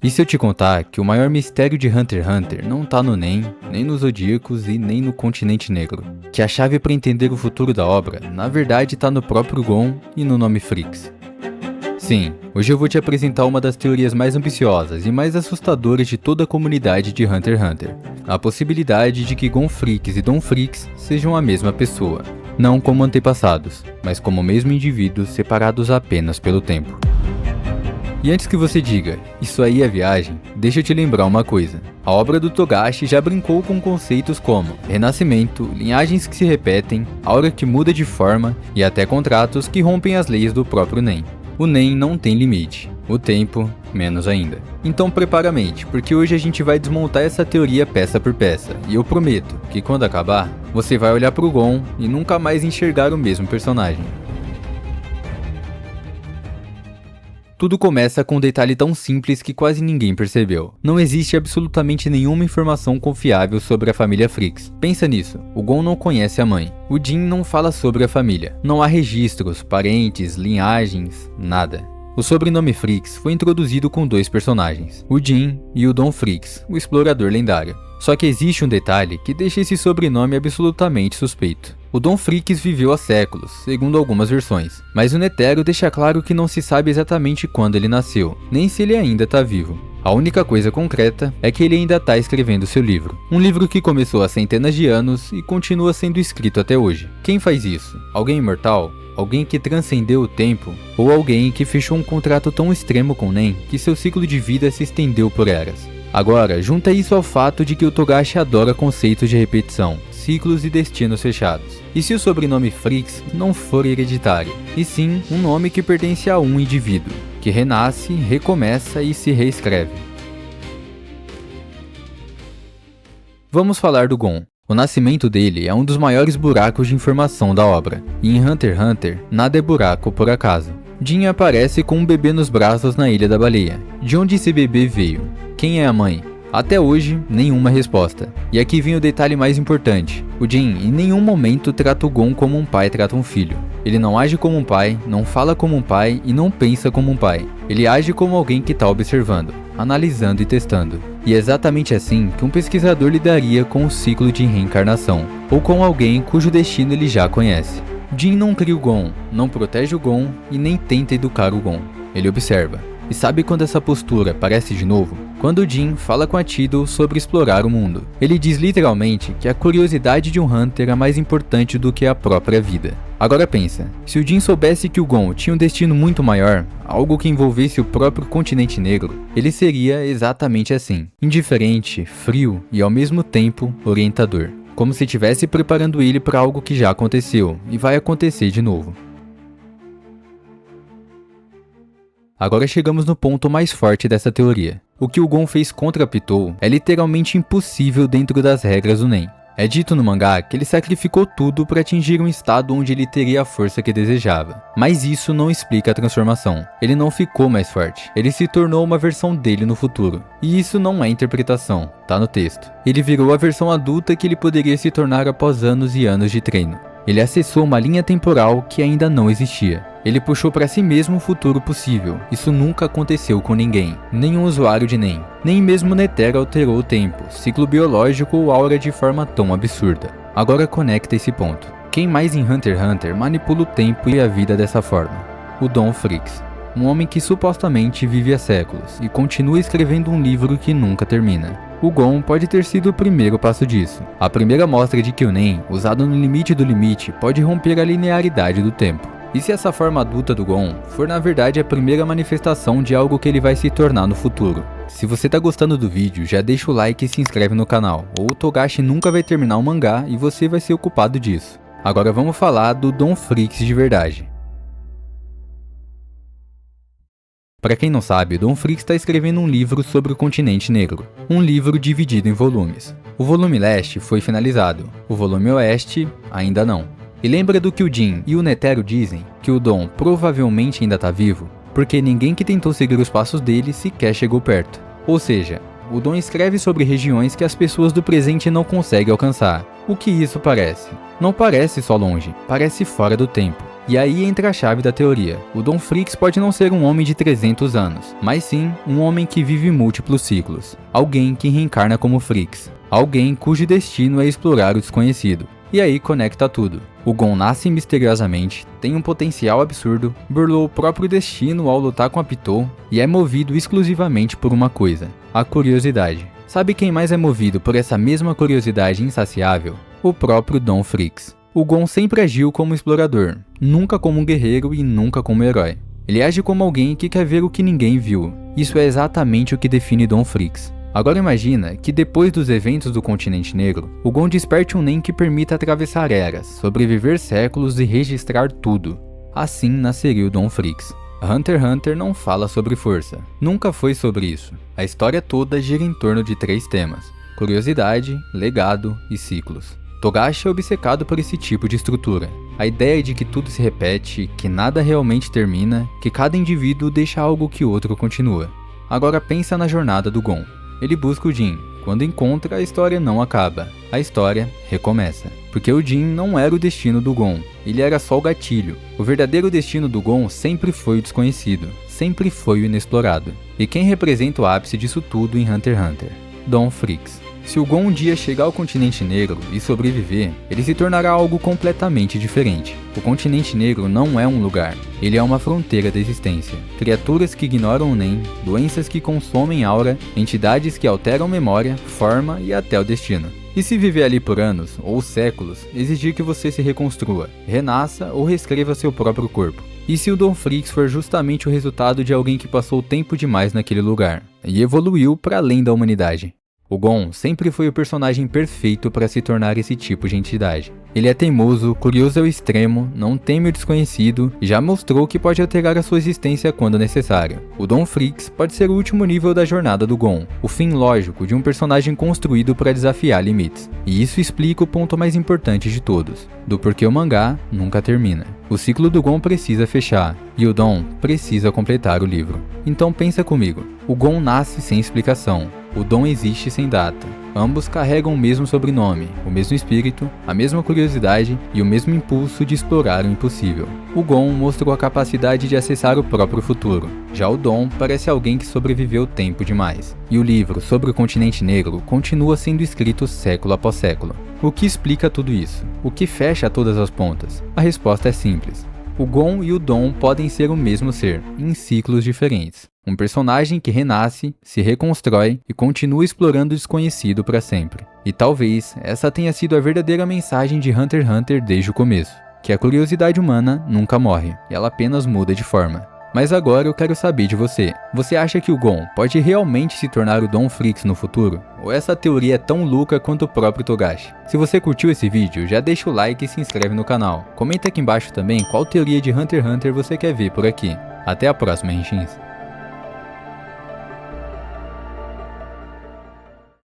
E se eu te contar que o maior mistério de Hunter x Hunter não tá no Nen, nem nos Zodíacos e nem no Continente Negro? Que a chave para entender o futuro da obra, na verdade, tá no próprio Gon e no nome Freaks. Sim, hoje eu vou te apresentar uma das teorias mais ambiciosas e mais assustadoras de toda a comunidade de Hunter x Hunter. A possibilidade de que Gon Freaks e Don Freaks sejam a mesma pessoa. Não como antepassados, mas como o mesmo indivíduo separados apenas pelo tempo. E antes que você diga, isso aí é viagem, deixa eu te lembrar uma coisa. A obra do Togashi já brincou com conceitos como renascimento, linhagens que se repetem, aura que muda de forma e até contratos que rompem as leis do próprio Nen. O Nen não tem limite, o tempo menos ainda. Então prepara a mente, porque hoje a gente vai desmontar essa teoria peça por peça, e eu prometo que quando acabar, você vai olhar pro Gon e nunca mais enxergar o mesmo personagem. Tudo começa com um detalhe tão simples que quase ninguém percebeu. Não existe absolutamente nenhuma informação confiável sobre a família Freaks. Pensa nisso, o Gon não conhece a mãe. O Jin não fala sobre a família. Não há registros, parentes, linhagens, nada. O sobrenome Freaks foi introduzido com dois personagens, o Jin e o Don Freaks, o explorador lendário. Só que existe um detalhe que deixa esse sobrenome absolutamente suspeito. O Don Freaks viveu há séculos, segundo algumas versões, mas o Netero deixa claro que não se sabe exatamente quando ele nasceu, nem se ele ainda está vivo. A única coisa concreta é que ele ainda está escrevendo seu livro. Um livro que começou há centenas de anos e continua sendo escrito até hoje. Quem faz isso? Alguém imortal? Alguém que transcendeu o tempo? Ou alguém que fechou um contrato tão extremo com Nen que seu ciclo de vida se estendeu por eras? Agora, junta isso ao fato de que o Togashi adora conceitos de repetição, ciclos e destinos fechados. E se o sobrenome Freaks não for hereditário, e sim um nome que pertence a um indivíduo, que renasce, recomeça e se reescreve? Vamos falar do Gon. O nascimento dele é um dos maiores buracos de informação da obra, e em Hunter x Hunter, nada é buraco por acaso. Jin aparece com um bebê nos braços na Ilha da Baleia. De onde esse bebê veio? Quem é a mãe? Até hoje, nenhuma resposta. E aqui vem o detalhe mais importante. O Jin em nenhum momento trata o Gon como um pai trata um filho. Ele não age como um pai, não fala como um pai e não pensa como um pai. Ele age como alguém que está observando, analisando e testando. E é exatamente assim que um pesquisador lidaria com o ciclo de reencarnação, ou com alguém cujo destino ele já conhece. Jin não cria o Gon, não protege o Gon e nem tenta educar o Gon. Ele observa. E sabe quando essa postura aparece de novo? Quando Jin fala com a Tidal sobre explorar o mundo. Ele diz literalmente que a curiosidade de um Hunter é mais importante do que a própria vida. Agora pensa, se o Jin soubesse que o Gon tinha um destino muito maior, algo que envolvesse o próprio Continente Negro, ele seria exatamente assim, indiferente, frio e ao mesmo tempo orientador. Como se estivesse preparando ele para algo que já aconteceu e vai acontecer de novo. Agora chegamos no ponto mais forte dessa teoria. O que o Gon fez contra Pitou é literalmente impossível dentro das regras do Nen. É dito no mangá que ele sacrificou tudo para atingir um estado onde ele teria a força que desejava. Mas isso não explica a transformação. Ele não ficou mais forte. Ele se tornou uma versão dele no futuro. E isso não é interpretação, tá no texto. Ele virou a versão adulta que ele poderia se tornar após anos e anos de treino. Ele acessou uma linha temporal que ainda não existia. Ele puxou para si mesmo o futuro possível. Isso nunca aconteceu com ninguém, nenhum usuário de Nen. Nem mesmo Netero alterou o tempo, ciclo biológico ou aura de forma tão absurda. Agora conecta esse ponto. Quem mais em Hunter x Hunter manipula o tempo e a vida dessa forma? O Don Freaks. Um homem que supostamente vive há séculos e continua escrevendo um livro que nunca termina. O Gon pode ter sido o primeiro passo disso. A primeira mostra de que o Nen, usado no limite do limite, pode romper a linearidade do tempo. E se essa forma adulta do Gon for na verdade a primeira manifestação de algo que ele vai se tornar no futuro? Se você tá gostando do vídeo, já deixa o like e se inscreve no canal, ou o Togashi nunca vai terminar o mangá e você vai ser o culpado disso. Agora vamos falar do Don Freaks de verdade. Para quem não sabe, Don Freaks está escrevendo um livro sobre o Continente Negro, um livro dividido em volumes. O volume leste foi finalizado, o volume oeste ainda não. E lembra do que o Jin e o Netero dizem, que o Don provavelmente ainda está vivo, porque ninguém que tentou seguir os passos dele sequer chegou perto. Ou seja, o Don escreve sobre regiões que as pessoas do presente não conseguem alcançar. O que isso parece? Não parece só longe, parece fora do tempo. E aí entra a chave da teoria. O Don Fricks pode não ser um homem de 300 anos, mas sim um homem que vive múltiplos ciclos. Alguém que reencarna como Fricks. Alguém cujo destino é explorar o desconhecido. E aí conecta tudo. O Gon nasce misteriosamente, tem um potencial absurdo, burlou o próprio destino ao lutar com a Pitou e é movido exclusivamente por uma coisa: a curiosidade. Sabe quem mais é movido por essa mesma curiosidade insaciável? O próprio Don Fricks. O Gon sempre agiu como explorador, nunca como um guerreiro e nunca como herói. Ele age como alguém que quer ver o que ninguém viu. Isso é exatamente o que define Don Fricks. Agora imagina que depois dos eventos do Continente Negro, o Gon desperte um Nen que permita atravessar eras, sobreviver séculos e registrar tudo. Assim nasceria o Don Fricks. Hunter x Hunter não fala sobre força. Nunca foi sobre isso. A história toda gira em torno de 3 temas: curiosidade, legado e ciclos. Togashi é obcecado por esse tipo de estrutura. A ideia de que tudo se repete, que nada realmente termina, que cada indivíduo deixa algo que o outro continua. Agora pensa na jornada do Gon. Ele busca o Jin. Quando encontra, a história não acaba. A história recomeça. Porque o Jin não era o destino do Gon. Ele era só o gatilho. O verdadeiro destino do Gon sempre foi o desconhecido. Sempre foi o inexplorado. E quem representa o ápice disso tudo em Hunter x Hunter? Don Fricks. Se o Gon um dia chegar ao Continente Negro e sobreviver, ele se tornará algo completamente diferente. O Continente Negro não é um lugar, ele é uma fronteira da existência. Criaturas que ignoram o Nen, doenças que consomem aura, entidades que alteram memória, forma e até o destino. E se viver ali por anos, ou séculos, exigir que você se reconstrua, renasça ou reescreva seu próprio corpo? E se o Don Fricks for justamente o resultado de alguém que passou tempo demais naquele lugar, e evoluiu para além da humanidade? O Gon sempre foi o personagem perfeito para se tornar esse tipo de entidade. Ele é teimoso, curioso ao extremo, não teme o desconhecido e já mostrou que pode alterar a sua existência quando necessário. O Don Fricks pode ser o último nível da jornada do Gon, o fim lógico de um personagem construído para desafiar limites. E isso explica o ponto mais importante de todos, do porquê o mangá nunca termina. O ciclo do Gon precisa fechar, e o Don precisa completar o livro. Então pensa comigo, o Gon nasce sem explicação. O Don existe sem data. Ambos carregam o mesmo sobrenome, o mesmo espírito, a mesma curiosidade e o mesmo impulso de explorar o impossível. O Gon mostrou a capacidade de acessar o próprio futuro. Já o Don parece alguém que sobreviveu tempo demais. E o livro sobre o Continente Negro continua sendo escrito século após século. O que explica tudo isso? O que fecha todas as pontas? A resposta é simples. O Gon e o Don podem ser o mesmo ser, em ciclos diferentes. Um personagem que renasce, se reconstrói e continua explorando o desconhecido para sempre. E talvez essa tenha sido a verdadeira mensagem de Hunter x Hunter desde o começo, que a curiosidade humana nunca morre, ela apenas muda de forma. Mas agora eu quero saber de você. Você acha que o Gon pode realmente se tornar o Don Fricks no futuro? Ou essa teoria é tão louca quanto o próprio Togashi? Se você curtiu esse vídeo, já deixa o like e se inscreve no canal. Comenta aqui embaixo também qual teoria de Hunter x Hunter você quer ver por aqui. Até a próxima, Henshins.